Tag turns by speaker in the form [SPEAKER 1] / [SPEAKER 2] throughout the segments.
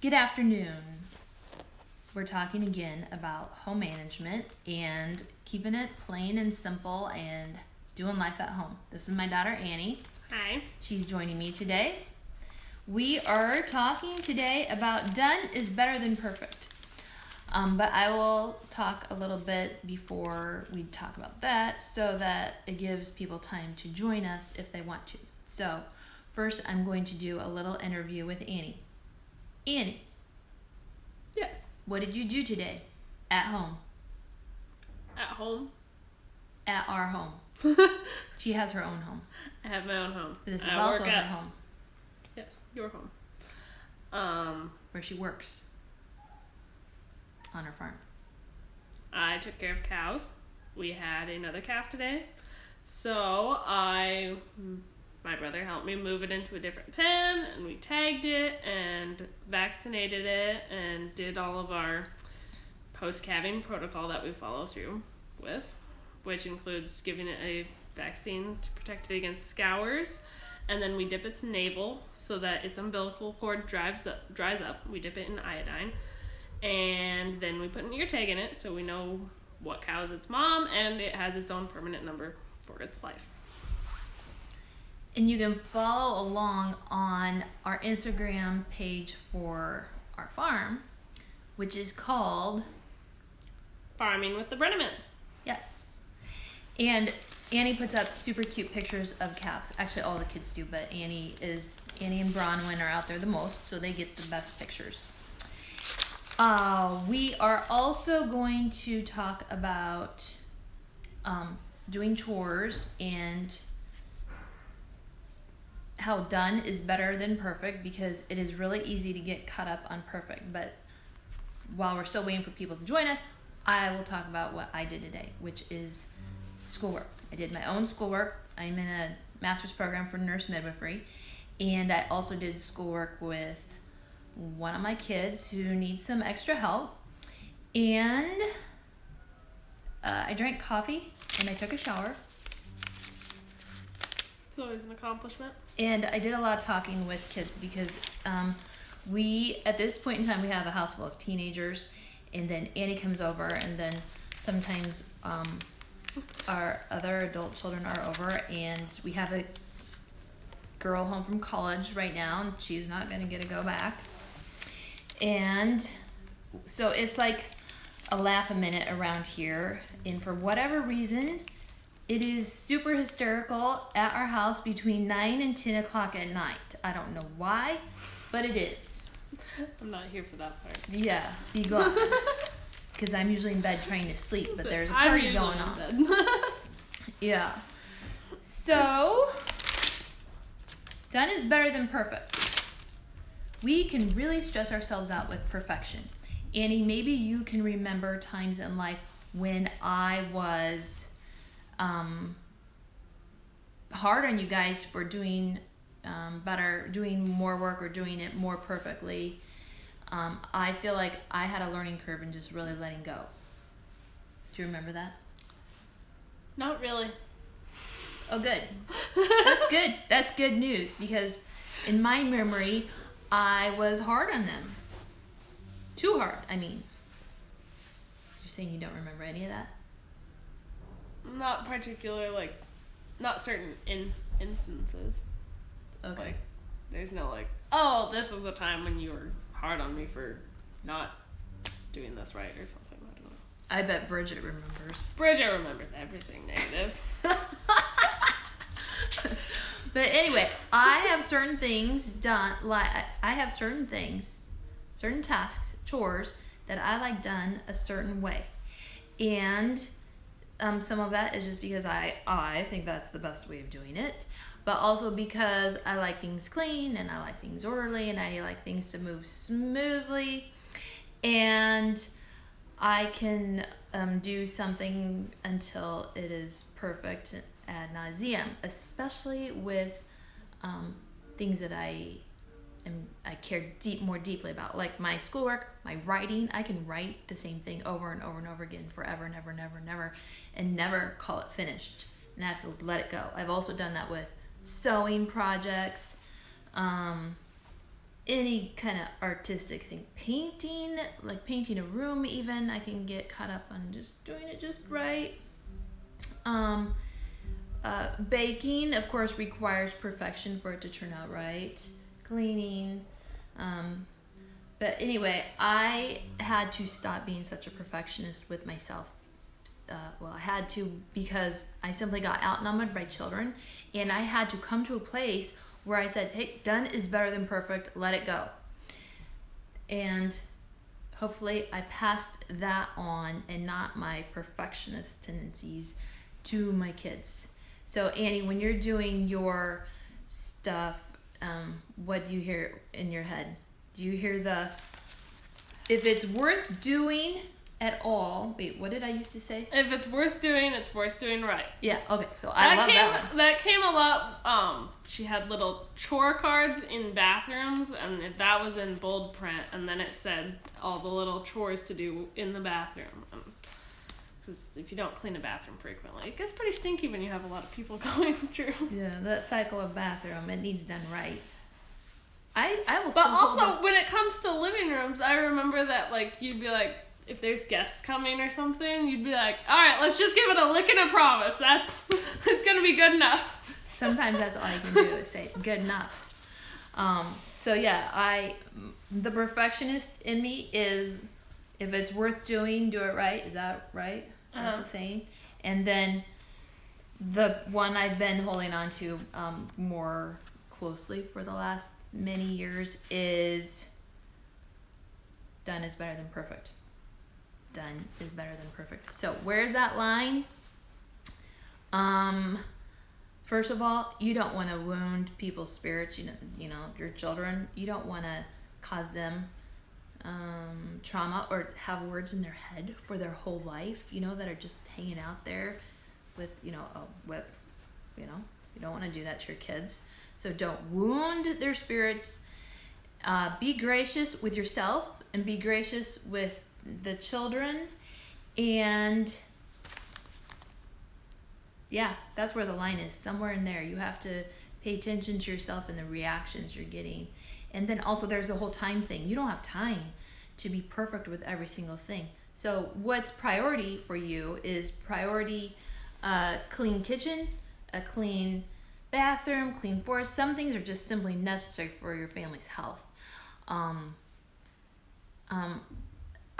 [SPEAKER 1] Good afternoon. We're talking again about home management and keeping it plain and simple and doing life at home. This is my daughter Annie.
[SPEAKER 2] Hi.
[SPEAKER 1] She's joining me today. We are talking today about done is better than perfect. But I will talk a little bit before we talk about that so that it gives people time to join us if they want to. So first I'm going to do a little interview with Annie. Annie,
[SPEAKER 2] Yes.
[SPEAKER 1] what did you do today at home?
[SPEAKER 2] At home.
[SPEAKER 1] At our home. She has her own home.
[SPEAKER 2] I have my own home.
[SPEAKER 1] This is
[SPEAKER 2] I
[SPEAKER 1] also
[SPEAKER 2] work
[SPEAKER 1] her
[SPEAKER 2] at-
[SPEAKER 1] home
[SPEAKER 2] Yes, your home.
[SPEAKER 1] where she works on her farm.
[SPEAKER 2] I took care of cows. We had another calf today. So my brother helped me move it into a different pen, and we tagged it and vaccinated it and did all of our post-calving protocol that we follow through with, which includes giving it a vaccine to protect it against scours. And then we dip its navel so that its umbilical cord dries up. We dip it in iodine. And then we put an ear tag in it so we know what cow is its mom, and it has its own permanent number for its life.
[SPEAKER 1] And you can follow along on our Instagram page for our farm, which is called,
[SPEAKER 2] Farming with the Brennemans.
[SPEAKER 1] yes. And Annie puts up super cute pictures of calves. Actually, all the kids do, but Annie and Bronwyn are out there the most, so they get the best pictures. We are also going to talk about doing chores and how done is better than perfect, because it is really easy to get caught up on perfect. But while we're still waiting for people to join us, I will talk about what I did today, which is schoolwork. I did my own schoolwork. I'm in a master's program for nurse midwifery, and I also did schoolwork with one of my kids who needs some extra help. And I drank coffee and I took a shower.
[SPEAKER 2] It's always an accomplishment.
[SPEAKER 1] And I did a lot of talking with kids because we, at this point in time, we have a house full of teenagers, and then Annie comes over, and then sometimes our other adult children are over, and we have a girl home from college right now, and she's not going to get to go back. And so it's like a laugh a minute around here, and for whatever reason, it is super hysterical at our house between 9 and 10 o'clock at night. I don't know why, but it is.
[SPEAKER 2] I'm not here for that part.
[SPEAKER 1] Yeah, be glad. Because I'm usually in bed trying to sleep, but there's a
[SPEAKER 2] I'm
[SPEAKER 1] party
[SPEAKER 2] usually
[SPEAKER 1] going on.
[SPEAKER 2] in bed.
[SPEAKER 1] Yeah. So, done is better than perfect. We can really stress ourselves out with perfection. Annie, maybe you can remember times in life when I was hard on you guys for doing better, doing more work, or doing it more perfectly. I feel like I had a learning curve in just really letting go. Do you remember that?
[SPEAKER 2] Not really.
[SPEAKER 1] Oh, good. That's good. That's good news, because in my memory, I was hard on them. Too hard, I mean. You're saying you don't remember any of that?
[SPEAKER 2] Not particular, not certain instances.
[SPEAKER 1] Okay.
[SPEAKER 2] Like, there's no oh, this is a time when you were hard on me for not doing this right or something. I don't know.
[SPEAKER 1] I bet Bridget remembers.
[SPEAKER 2] Bridget remembers everything negative.
[SPEAKER 1] But anyway, I have certain things done, I have certain tasks, chores that I like done a certain way. And some of that is just because I think that's the best way of doing it, but also because I like things clean, and I like things orderly, and I like things to move smoothly. And I can do something until it is perfect ad nauseum, especially with things that I care more deeply about, like my schoolwork, my writing. I can write the same thing over and over and over again forever and ever and ever and ever, and never call it finished, and I have to let it go. I've also done that with sewing projects, any kind of artistic thing, painting, like painting a room even, I can get caught up on just doing it just right. Baking, of course, requires perfection for it to turn out right. Cleaning. But anyway, I had to stop being such a perfectionist with myself. I had to, because I simply got outnumbered by children, and I had to come to a place where I said, hey, done is better than perfect, let it go. And hopefully I passed that on, and not my perfectionist tendencies, to my kids. So Annie, when you're doing your stuff, what do you hear in your head? Do you hear if it's worth doing at all? Wait, what did I used to say?
[SPEAKER 2] If it's worth doing right.
[SPEAKER 1] Yeah, okay, so I love that one.
[SPEAKER 2] That came a lot. She had little chore cards in bathrooms, and that was in bold print, and then it said all the little chores to do in the bathroom. Because if you don't clean a bathroom frequently, it gets pretty stinky when you have a lot of people going through.
[SPEAKER 1] Yeah, that cycle of bathroom, it needs done right. I will.
[SPEAKER 2] But also, when it comes to living rooms, I remember that you'd be like, if there's guests coming or something, you'd be like, all right, let's just give it a lick and a promise. It's gonna be good enough.
[SPEAKER 1] Sometimes that's all you can do is say good enough. So yeah, the perfectionist in me is, if it's worth doing, do it right. Is that right? Is that the saying? And then the one I've been holding on to more closely for the last many years is done is better than perfect. Done is better than perfect. So where's that line? First of all, you don't want to wound people's spirits. You know your children. You don't want to cause them trauma or have words in their head for their whole life. That are just hanging out there with a whip. You don't want to do that to your kids. So don't wound their spirits. Be gracious with yourself and be gracious with the children. And yeah, that's where the line is. Somewhere in there. You have to pay attention to yourself and the reactions you're getting. And then also there's the whole time thing. You don't have time to be perfect with every single thing. So what's priority for you is priority clean kitchen, a clean bathroom, clean floors. Some things are just simply necessary for your family's health.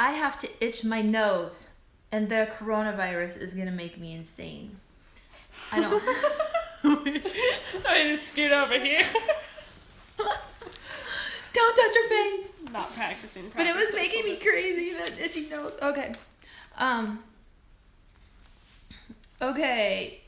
[SPEAKER 1] I have to itch my nose, and the coronavirus is gonna make me insane. I don't.
[SPEAKER 2] I just scoot over here.
[SPEAKER 1] Don't touch your face.
[SPEAKER 2] Not practicing.
[SPEAKER 1] But it was making me crazy, that itchy nose. Okay. Okay.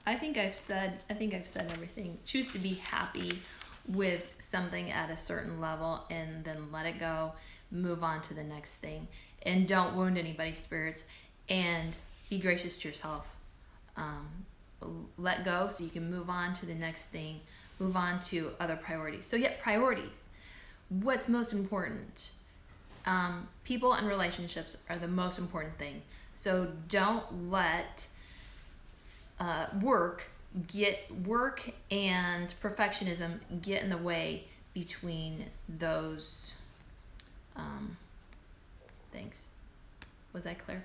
[SPEAKER 1] I think I've said everything. Choose to be happy with something at a certain level, and then let it go. Move on to the next thing, and don't wound anybody's spirits, and be gracious to yourself. Let go so you can move on to the next thing, move on to other priorities. So yeah, priorities. What's most important? People and relationships are the most important thing. So don't let work and perfectionism get in the way between those things. Was I clear?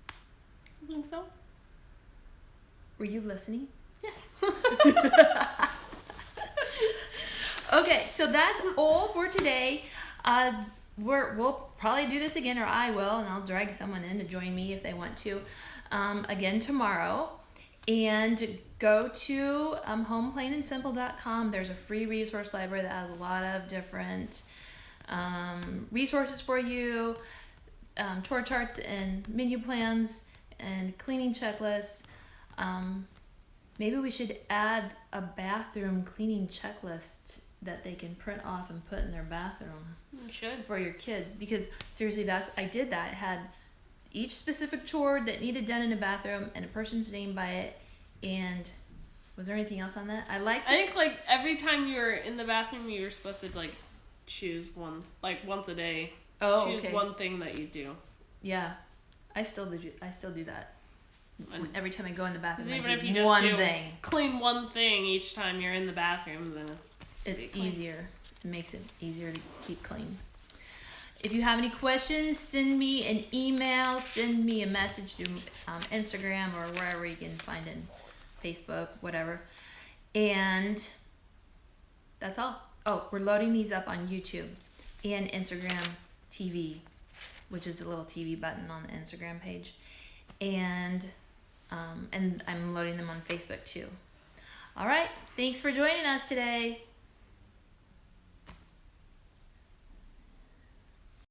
[SPEAKER 2] I think so.
[SPEAKER 1] Were you listening?
[SPEAKER 2] Yes.
[SPEAKER 1] Okay, so that's all for today. We'll probably do this again, or I will, and I'll drag someone in to join me if they want to, again tomorrow. And go to homeplainandsimple.com. There's a free resource library that has a lot of different resources for you, chore charts and menu plans and cleaning checklists. Maybe we should add a bathroom cleaning checklist that they can print off and put in their bathroom.
[SPEAKER 2] You should.
[SPEAKER 1] For your kids, because seriously, I did that. It had each specific chore that needed done in a bathroom and a person's name by it. And was there anything else on that? I think
[SPEAKER 2] every time you were in the bathroom, you were supposed to choose one, once a day. Choose one thing that you do.
[SPEAKER 1] Yeah, I still do that. And every time I go in the bathroom,
[SPEAKER 2] even
[SPEAKER 1] I
[SPEAKER 2] if
[SPEAKER 1] do
[SPEAKER 2] you just
[SPEAKER 1] one thing.
[SPEAKER 2] Clean one thing each time you're in the bathroom, then
[SPEAKER 1] it's easier. It makes it easier to keep clean. If you have any questions, send me an email, send me a message through Instagram or wherever you can find it, Facebook, whatever. And that's all. Oh, we're loading these up on YouTube and Instagram TV, which is the little TV button on the Instagram page. And I'm loading them on Facebook too. All right. Thanks for joining us today.